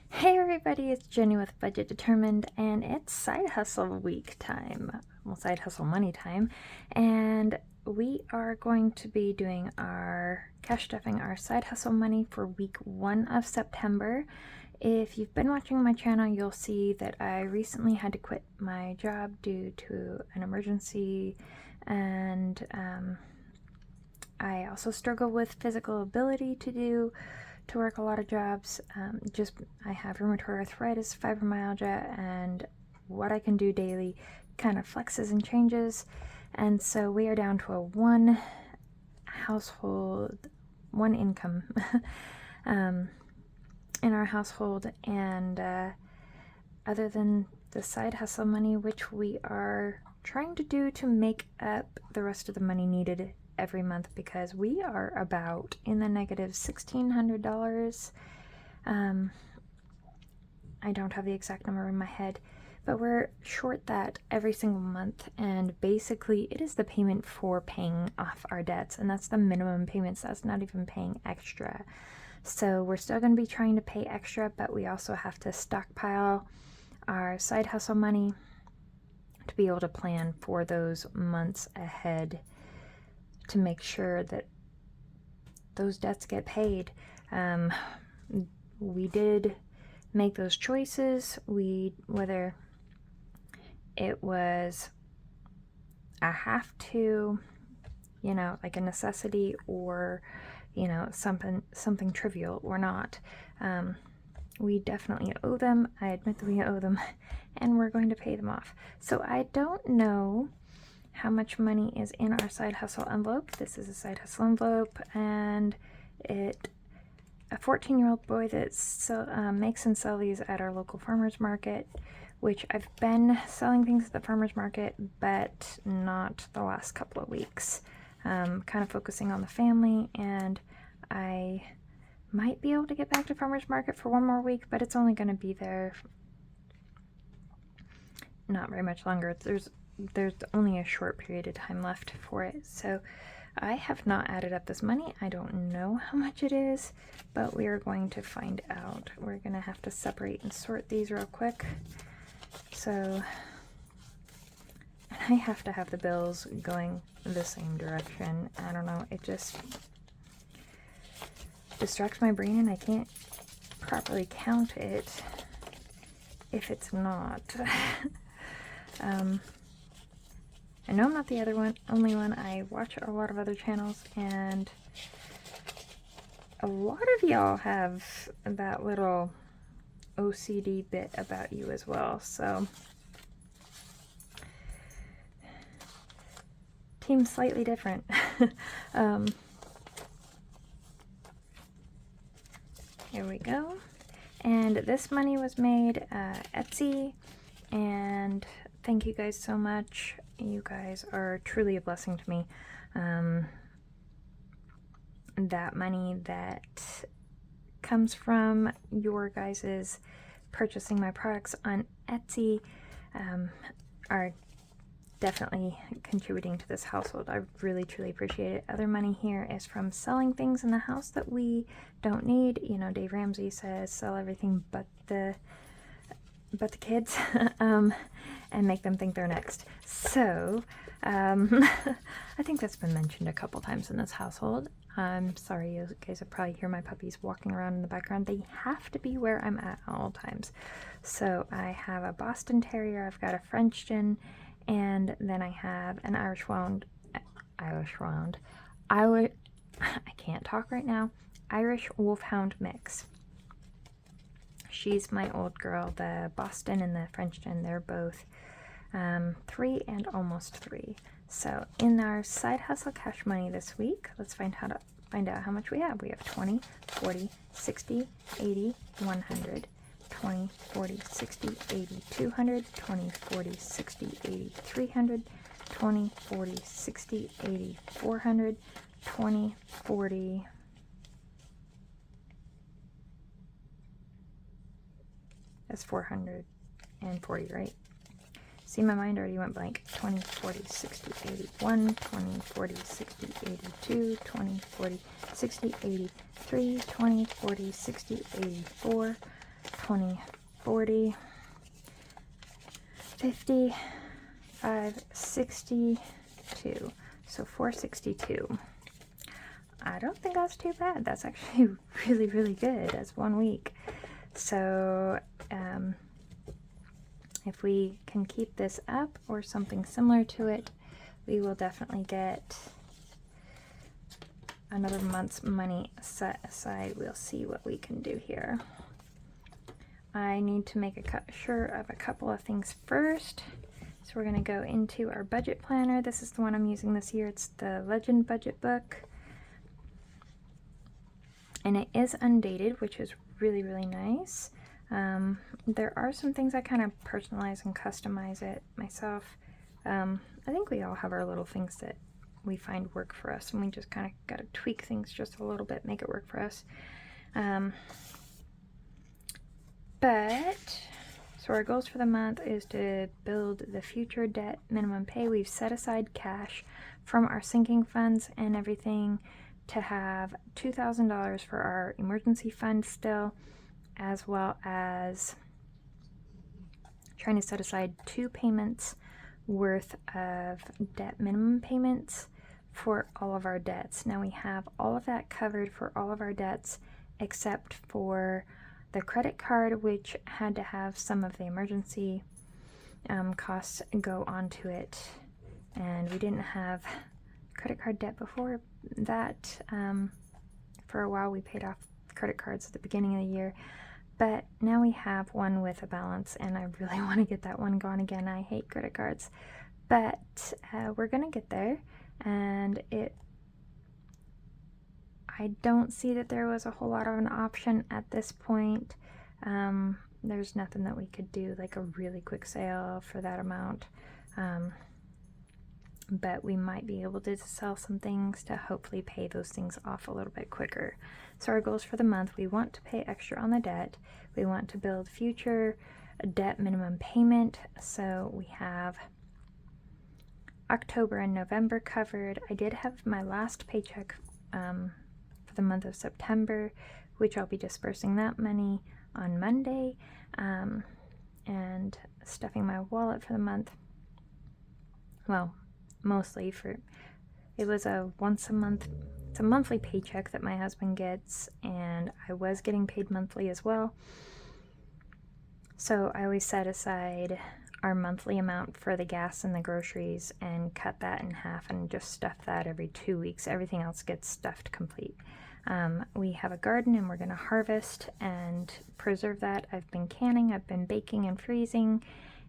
Hey everybody, it's Jenny with Budget Determined, and it's Side Hustle Week time. Well, Side Hustle Money time. And we are going to be doing our cash stuffing, our Side Hustle Money for week 1 of September. If you've been watching my channel, you'll see that I recently had to quit my job due to an emergency, and I also struggle with physical ability to work a lot of jobs. I have rheumatoid arthritis, fibromyalgia, and what I can do daily kind of flexes and changes. And so we are down to a one household, one income in our household. And other than the side hustle money, which we are trying to do to make up the rest of the money needed every month, because we are about in the negative $1,600. I don't have the exact number in my head, but we're short that every single month, and basically it is the payment for paying off our debts, and that's the minimum payments. That's not even paying extra. So we're still going to be trying to pay extra, but we also have to stockpile our side hustle money to be able to plan for those months ahead, to make sure that those debts get paid. We did make those choices. Whether it was a have to, like a necessity, or something trivial or not, we definitely owe them. I admit that we owe them, and we're going to pay them off. So I don't know how much money is in our side hustle envelope. This is a side hustle envelope, and a 14-year-old boy that makes and sells these at our local farmers market, which I've been selling things at the farmers market, but not the last couple of weeks. Kind of focusing on the family, and I might be able to get back to farmers market for one more week, but it's only going to be there not very much longer. There's only a short period of time left for it. So I have not added up this money. I don't know how much it is, but we are going to find out. We're going to have to separate and sort these real quick. So I have to have the bills going the same direction. I don't know, it just distracts my brain, and I can't properly count it if it's not. I know I'm not the only one. I watch a lot of other channels, and a lot of y'all have that little OCD bit about you as well. So, team's slightly different. Here we go. And this money was made Etsy, and thank you guys so much. You guys are truly a blessing to me. That money that comes from your guys's purchasing my products on Etsy are definitely contributing to this household. I really truly appreciate it. Other money here is from selling things in the house that we don't need. Dave Ramsey says sell everything but the kids, and make them think they're next. So I think that's been mentioned a couple times in this household. I'm sorry, you guys will probably hear my puppies walking around in the background. They have to be where I'm at all times. So I have a Boston Terrier, I've got a Frenchton, and then I have an I can't talk right now. Irish Wolfhound mix. She's my old girl. The Boston and the Frenchton, they're both 3 and almost 3. So in our side hustle cash money this week, let's find out how much we have. We have 20, 40, 60, 80, 100, 20, 40, 60, 80, 200, 20, 40, 60, 80, 300, 20, 40, 60, 80, 400, 20, 40... That's 440, right? See, my mind already went blank. 20, 40, 60, 81, 20, 40, 60, 82, 20, 40, 60, 83, 20, 40, 60, 84, 20, 40, 50, 5, 62. So 462. I don't think that's too bad. That's actually really, really good as 1 week. So if we can keep this up or something similar to it, we will definitely get another month's money set aside. We'll see what we can do here. I need to make sure of a couple of things first. So we're going to go into our budget planner. This is the one I'm using this year. It's the Legend Budget Book. And it is undated, which is really, really nice. There are some things I kind of personalize and customize it myself. I think we all have our little things that we find work for us, and we just kind of got to tweak things just a little bit, make it work for us. So our goals for the month is to build the future debt minimum pay. We've set aside cash from our sinking funds and everything to have $2,000 for our emergency fund still, as well as trying to set aside 2 payments worth of debt minimum payments for all of our debts. Now we have all of that covered for all of our debts except for the credit card, which had to have some of the emergency costs go onto it, and we didn't have credit card debt before that. For a while we paid off credit cards at the beginning of the year, but now we have one with a balance, and I really want to get that one gone again. I hate credit cards, but we're gonna get there. And I don't see that there was a whole lot of an option at this point. There's nothing that we could do, like a really quick sale for that amount. But we might be able to sell some things to hopefully pay those things off a little bit quicker. So our goals for the month: we want to pay extra on the debt. We want to build future debt minimum payment. So we have October and November covered. I did have my last paycheck for the month of September, which I'll be dispersing that money on Monday, and stuffing my wallet for the month. Well, mostly it was a once a month, it's a monthly paycheck that my husband gets, and I was getting paid monthly as well. So I always set aside our monthly amount for the gas and the groceries and cut that in half and just stuff that every 2 weeks. Everything else gets stuffed complete. We have a garden, and we're going to harvest and preserve that. I've been canning, I've been baking and freezing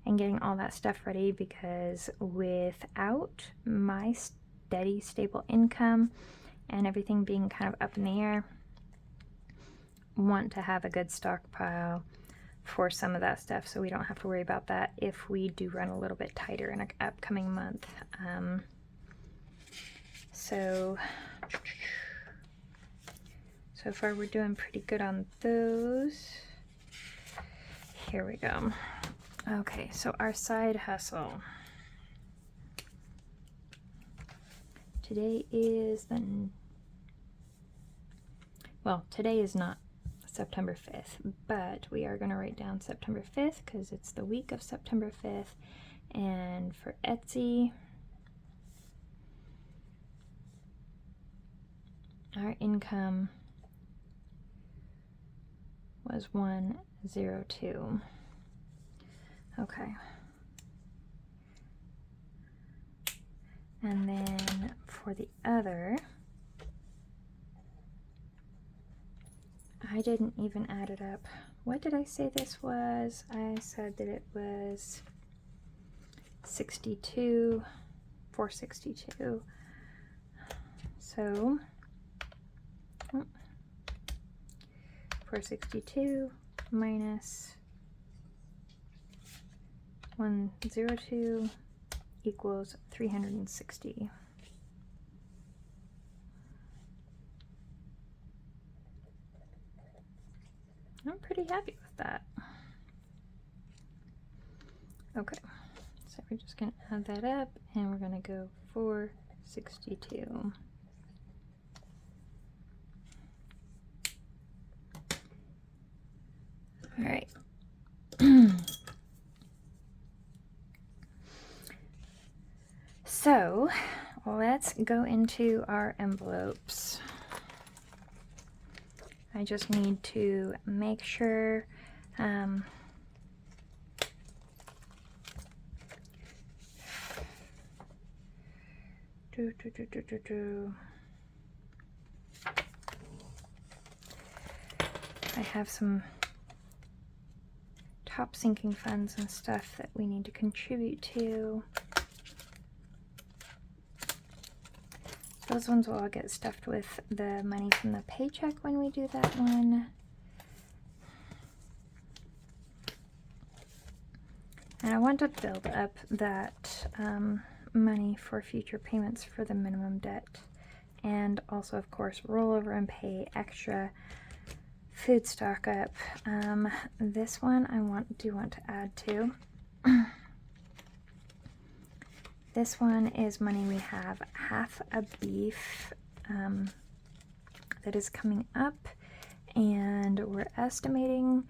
and getting all that stuff ready, because without my steady, stable income and everything being kind of up in the air, want to have a good stockpile for some of that stuff, so we don't have to worry about that if we do run a little bit tighter in an upcoming month. So far we're doing pretty good on those. Here we go. Okay, so our side hustle. Today is today is not September 5th, but we are going to write down September 5th because it's the week of September 5th. And for Etsy, our income was 102. Okay. And then for the other, I didn't even add it up. What did I say this was? I said that it was 62, 462. So 462 minus 102 equals 360. I'm pretty happy with that. Okay, so we're just going to add that up, and we're going to go 462. All right. So let's go into our envelopes. I just need to make sure I have some top sinking funds and stuff that we need to contribute to. Those ones will all get stuffed with the money from the paycheck when we do that one. And I want to build up that money for future payments for the minimum debt. And also, of course, roll over and pay extra food stock up. This one I do want to add to. This one is money we have half a beef that is coming up, and we're estimating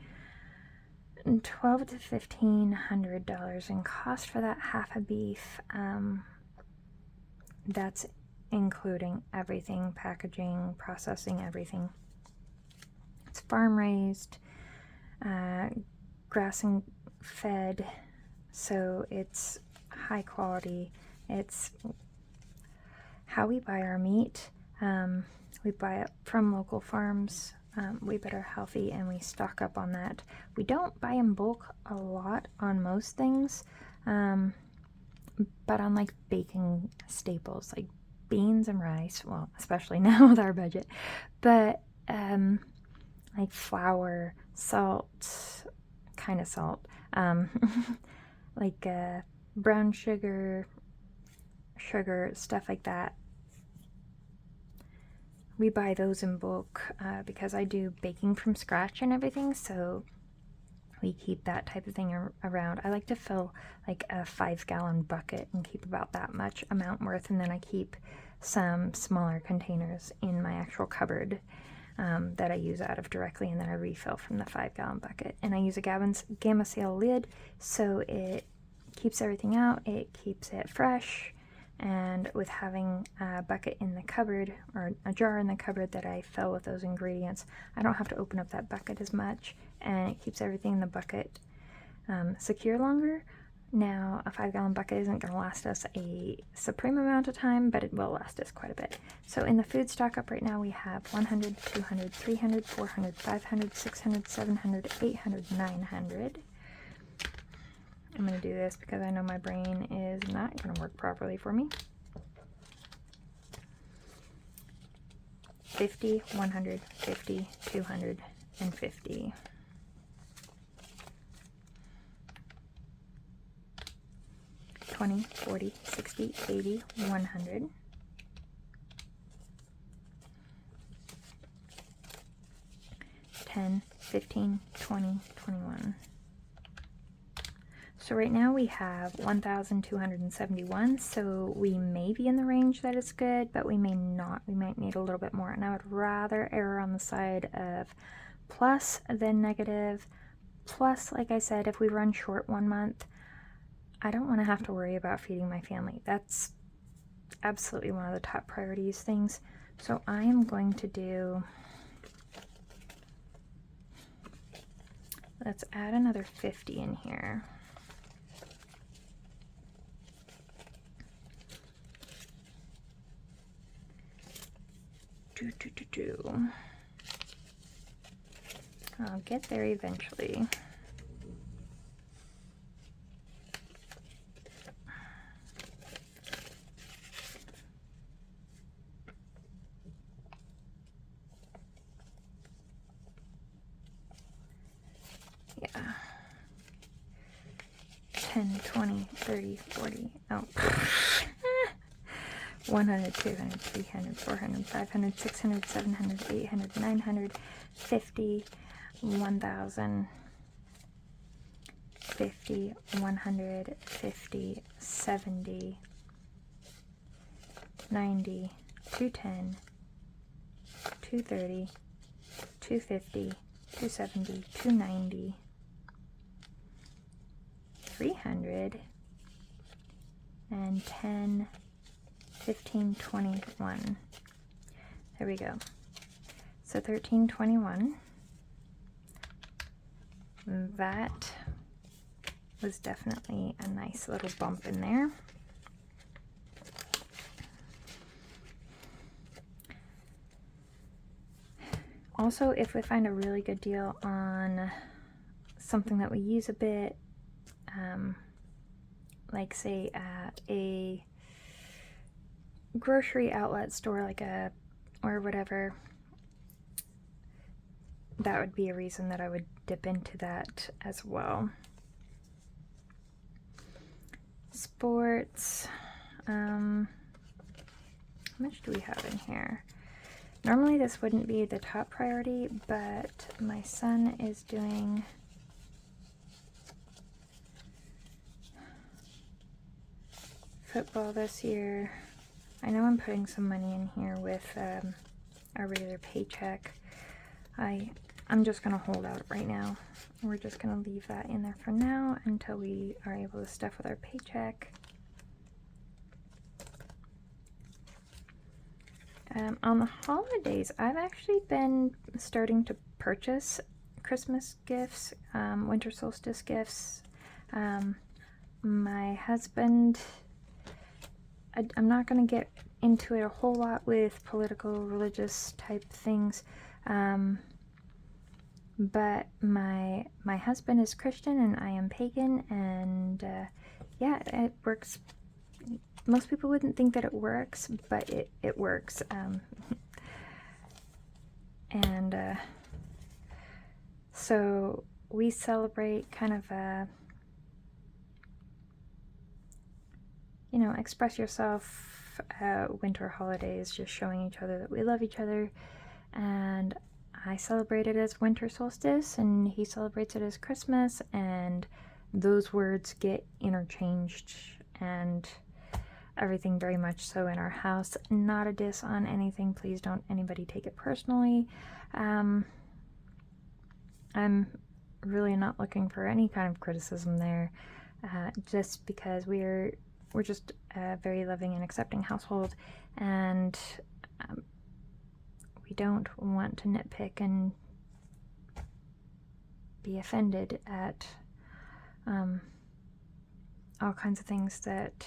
$1,200 to $1,500 in cost for that half a beef. That's including everything, packaging, processing, everything. It's farm raised, grass and fed, so it's high quality. It's how we buy our meat. We buy it from local farms. We better healthy, and we stock up on that. We don't buy in bulk a lot on most things, but on like baking staples like beans and rice, well, especially now with our budget, but like flour, salt, kind of salt, like brown sugar, stuff like that. We buy those in bulk because I do baking from scratch and everything, so we keep that type of thing around. I like to fill like a 5-gallon bucket and keep about that much amount worth, and then I keep some smaller containers in my actual cupboard that I use out of directly, and then I refill from the 5-gallon bucket. And I use a Gamma Sail lid, so it keeps everything out, it keeps it fresh. And with having a bucket in the cupboard, or a jar in the cupboard that I fill with those ingredients, I don't have to open up that bucket as much, and it keeps everything in the bucket secure longer. Now, a 5-gallon bucket isn't going to last us a supreme amount of time, but it will last us quite a bit. So in the food stock up right now, we have 100, 200, 300, 400, 500, 600, 700, 800, 900. I'm going to do this because I know my brain is not going to work properly for me. 50, 100, 50, 200, and 50. $20, $40, $60, $80, $100. $10, $15, $20, $21. So right now we have 1,271, so we may be in the range that is good, but we may not. We might need a little bit more, and I would rather err on the side of plus than negative. Plus, like I said, if we run short 1 month, I don't want to have to worry about feeding my family. That's absolutely one of the top priorities things. So I am going to do, let's add another 50 in here. I'll get there eventually. Yeah. 10, 20, 30, 40. Oh. 100, 200, 300, 400, 500, 600, 700, 800, 900, 50, 1,000, 50, 100, 50, 70, 90, 210, 230, 250, 270, 290, 300, and 10, 15, 21. There we go. So 1321. That was definitely a nice little bump in there. Also, if we find a really good deal on something that we use a bit, like say at a grocery outlet store, like or whatever, that would be a reason that I would dip into that as well. Sports, how much do we have in here? Normally this wouldn't be the top priority, but my son is doing football this year. I know I'm putting some money in here with our regular paycheck. I'm just going to hold out right now. We're just going to leave that in there for now until we are able to stuff with our paycheck. On the holidays, I've actually been starting to purchase Christmas gifts, winter solstice gifts. My husband, I'm not going to get into it a whole lot with political, religious type things, but my husband is Christian and I am pagan, and yeah, it works. Most people wouldn't think that it works, but it works. So we celebrate kind of a, express yourself winter holidays, just showing each other that we love each other. And I celebrate it as winter solstice, and he celebrates it as Christmas, and those words get interchanged and everything very much so in our house. Not a diss on anything, please don't anybody take it personally. I'm really not looking for any kind of criticism there, just because we're just a very loving and accepting household, and we don't want to nitpick and be offended at all kinds of things that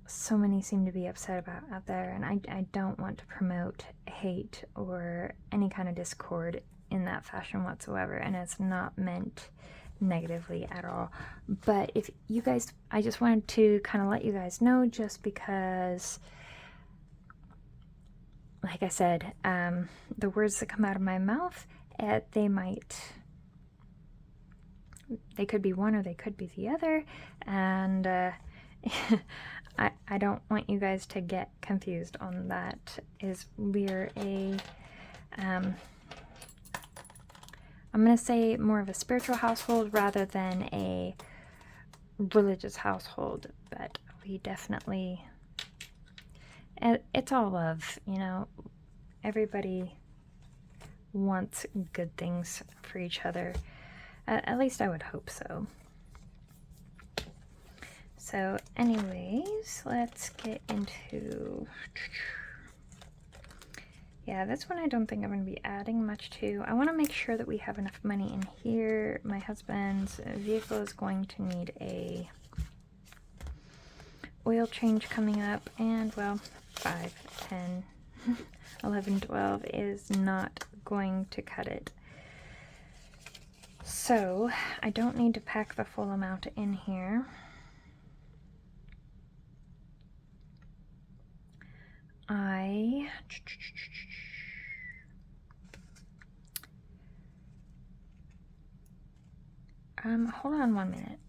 so many seem to be upset about out there, and I don't want to promote hate or any kind of discord in that fashion whatsoever, and it's not meant negatively at all. But if you guys, I just wanted to kind of let you guys know, just because, like I said, the words that come out of my mouth, they could be one or they could be the other, and I don't want you guys to get confused on that. We're a I'm going to say more of a spiritual household rather than a religious household, but we definitely, it's all love, everybody wants good things for each other. At least I would hope so. So anyways, let's get into, yeah, this one I don't think I'm going to be adding much to. I want to make sure that we have enough money in here. My husband's vehicle is going to need a oil change coming up, and well, 5, 10, 11, 12 is not going to cut it. So I don't need to pack the full amount in here. Hold on 1 minute.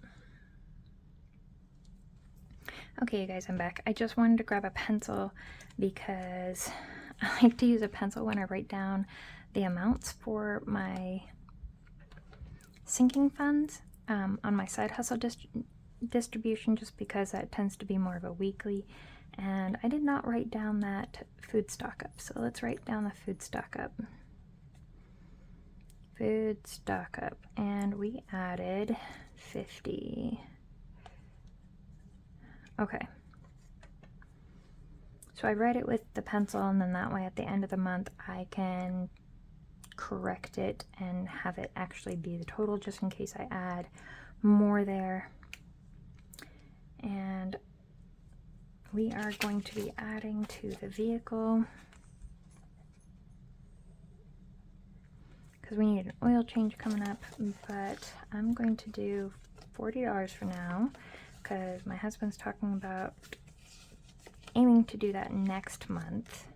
Okay, you guys, I'm back. I just wanted to grab a pencil because I like to use a pencil when I write down the amounts for my sinking funds on my side hustle distribution, just because that tends to be more of a weekly And I did not write down that food stock up, so let's write down the food stock up. Food stock up, and we added 50. Okay. So I write it with the pencil, and then that way at the end of the month I can correct it and have it actually be the total, just in case I add more there. And we are going to be adding to the vehicle because we need an oil change coming up, but I'm going to do $40 for now because my husband's talking about aiming to do that next month.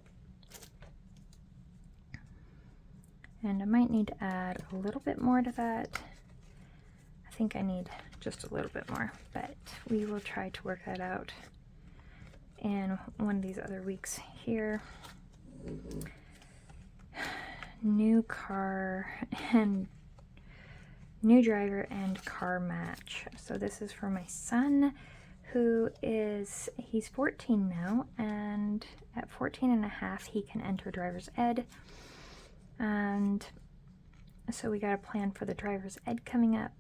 And I might need to add a little bit more to that. I think I need just a little bit more, but we will try to work that out in one of these other weeks here. New car and new driver and car match. So this is for my son, who is, he's 14 now, and at 14 and a half he can enter driver's ed. And so we got a plan for the driver's ed coming up,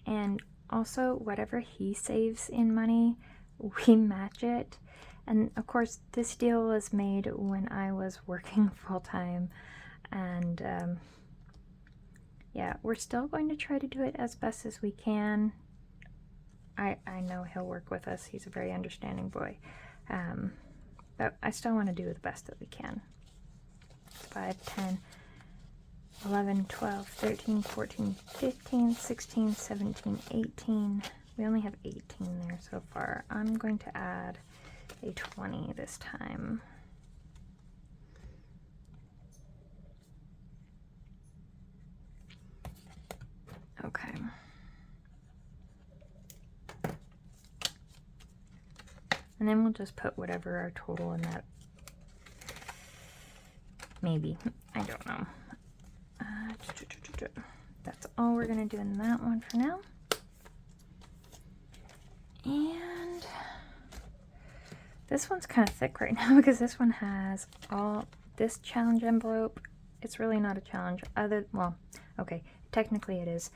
and also whatever he saves in money, we match it. And of course this deal was made when I was working full-time, and yeah, we're still going to try to do it as best as we can. I know he'll work with us. He's a very understanding boy. But I still want to do the best that we can. 5, 10, 11, 12, 13, 14, 15, 16, 17, 18. We only have 18 there so far. I'm going to add a 20 this time. Okay. And then we'll just put whatever our total in that. Maybe. I don't know. That's all we're going to do in that one for now. And this one's kind of thick right now because this one has all this challenge envelope. It's really not a challenge well, okay, technically it is.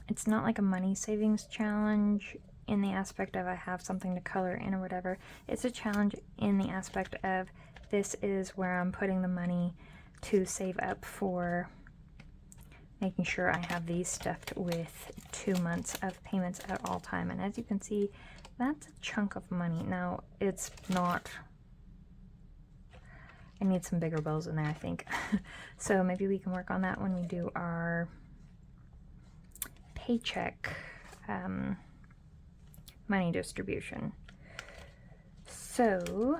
It's not like a money savings challenge in the aspect of I have something to color in or whatever. It's a challenge in the aspect of this is where I'm putting the money to save up for making sure I have these stuffed with 2 months of payments at all time. And as you can see, that's a chunk of money. Now, it's not, I need some bigger bills in there, I think. So maybe we can work on that when we do our paycheck money distribution. So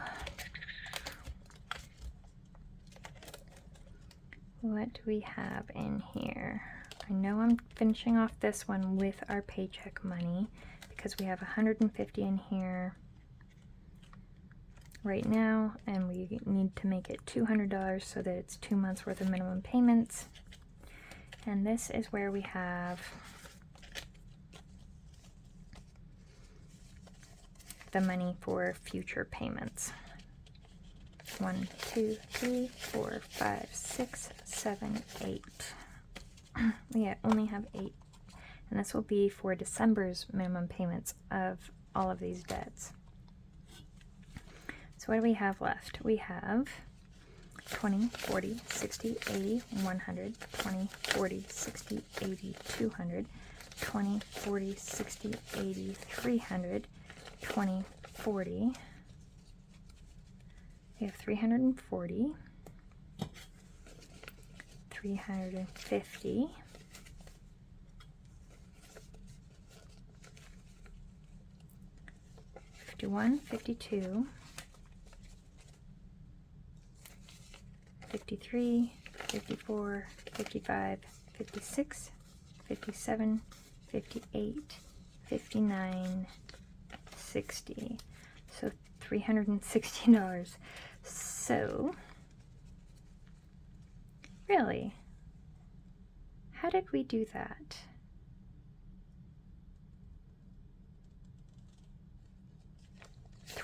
what do we have in here? I know I'm finishing off this one with our paycheck money because we have 150 in here right now, and we need to make it $200 so that it's 2 months worth of minimum payments. And this is where we have the money for future payments. 1, 2, 3, 4, 5, 6, 7, 8. We only have 8. And this will be for December's minimum payments of all of these debts. So what do we have left? We have 20, 40, 60, 80, 100, 20, 40, 60, 80, 200, 20, 40, 60, 80, 300, 20, 40. We have 340, 350, 51, 52, 53, 54, 55, 56, 57, 58, 59, 60. So $360. So, really, how did we do that?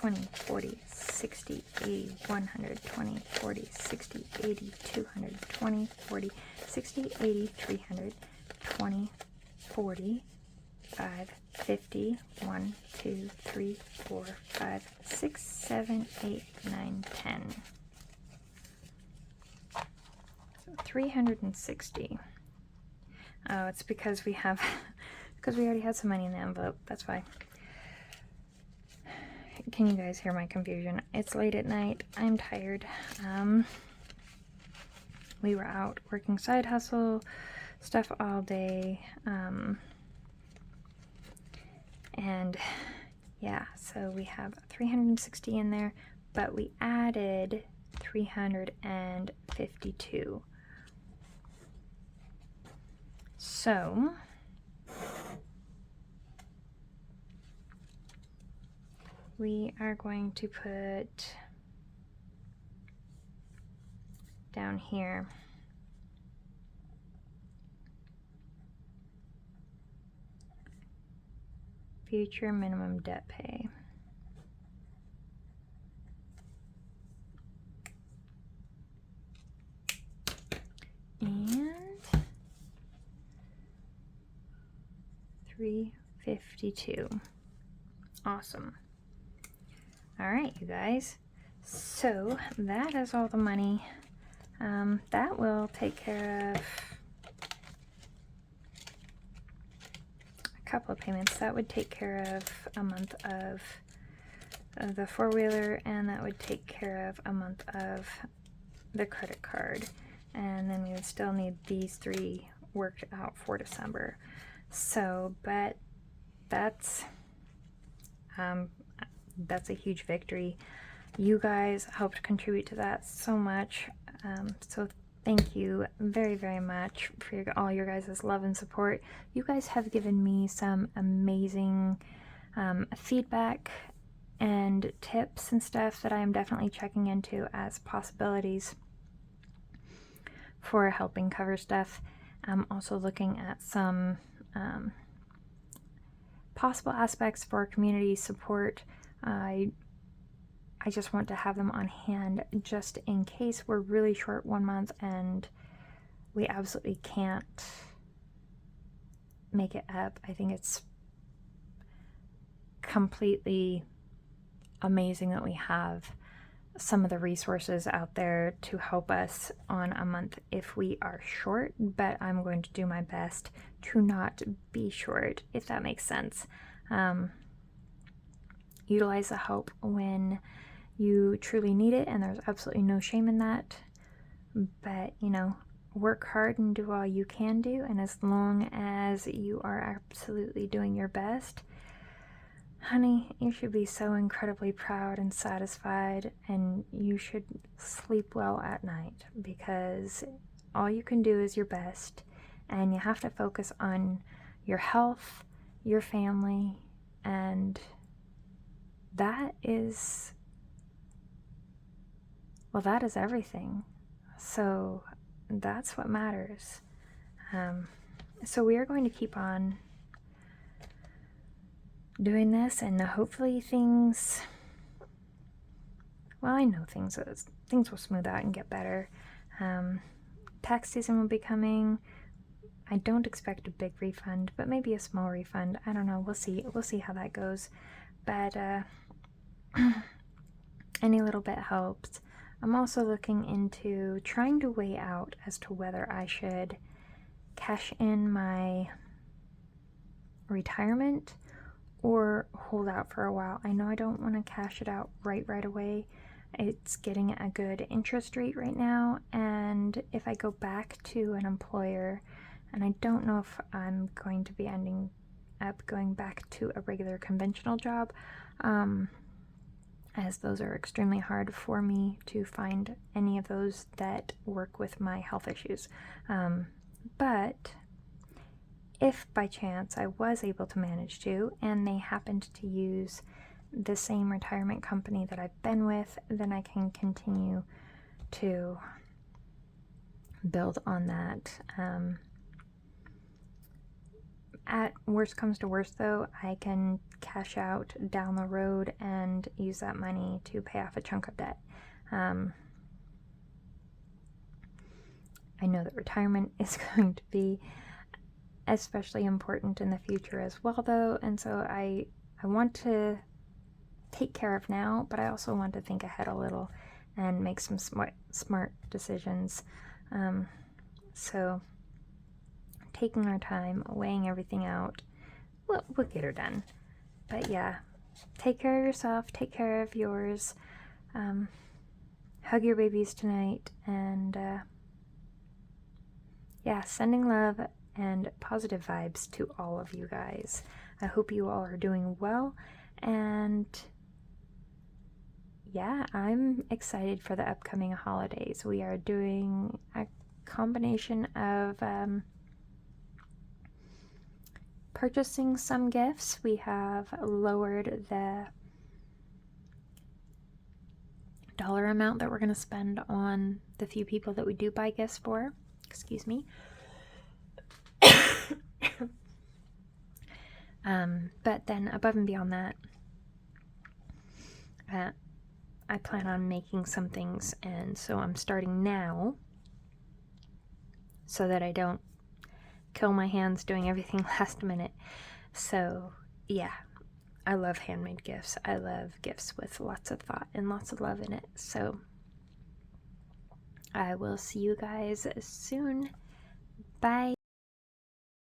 20, 40, 60, 80, 100, 20, 40, 60, 80, 200, 20, 40, 60, 80, 300, 20, 40, 5, 50, 1, 2, 3, 4, 5, 6, 7, 8, 9, 10. So 360. Oh, it's because we already had some money in the envelope. That's why. Can you guys hear my confusion? It's late at night. I'm tired. We were out working side hustle stuff all day. And yeah, so we have 360 in there, but we added 352. So we are going to put down here future minimum debt pay. And 352. Awesome. All right, you guys. So that is all the money. That will take care of a couple of payments. That would take care of a month of the four-wheeler, and that would take care of a month of the credit card. And then we would still need these three worked out for December. So, but that's a huge victory. You guys helped contribute to that so much. So thank you very, very much for all your guys' love and support. You guys have given me some amazing feedback and tips and stuff that I am definitely checking into as possibilities for helping cover stuff. I'm also looking at some possible aspects for community support. I just want to have them on hand just in case we're really short 1 month and we absolutely can't make it up. I think it's completely amazing that we have some of the resources out there to help us on a month if we are short, but I'm going to do my best to not be short, if that makes sense. Utilize the help when you truly need it, and there's absolutely no shame in that. But, you know, work hard and do all you can do, and as long as you are absolutely doing your best, honey, you should be so incredibly proud and satisfied, and you should sleep well at night, because all you can do is your best, and you have to focus on your health, your family, and that is everything. So that's what matters. So we are going to keep on doing this, and hopefully things, well, I know things will smooth out and get better. Tax season will be coming. I don't expect a big refund, but maybe a small refund. I don't know. We'll see how that goes. But any little bit helps. I'm also looking into trying to weigh out as to whether I should cash in my retirement or hold out for a while. I know I don't want to cash it out right away. It's getting a good interest rate right now, and if I go back to an employer, and I don't know if I'm going to be ending up going back to a regular conventional job, as those are extremely hard for me to find any of those that work with my health issues. But if by chance I was able to manage to, and they happened to use the same retirement company that I've been with, then I can continue to build on that. At worst comes to worst, though, I can cash out down the road and use that money to pay off a chunk of debt. I know that retirement is going to be especially important in the future as well, though, and so I want to take care of now, but I also want to think ahead a little and make some smart decisions. So taking our time, weighing everything out, we'll get her done. But yeah, take care of yourself, take care of yours, hug your babies tonight, and yeah, sending love and positive vibes to all of you guys. I hope you all are doing well, and yeah, I'm excited for the upcoming holidays. We are doing a combination of purchasing some gifts. We have lowered the dollar amount that we're going to spend on the few people that we do buy gifts for. Excuse me. But then above and beyond that, I plan on making some things, and so I'm starting now so that I don't kill my hands doing everything last minute. So yeah, I love handmade gifts. I love gifts with lots of thought and lots of love in it. So I will see you guys soon. Bye.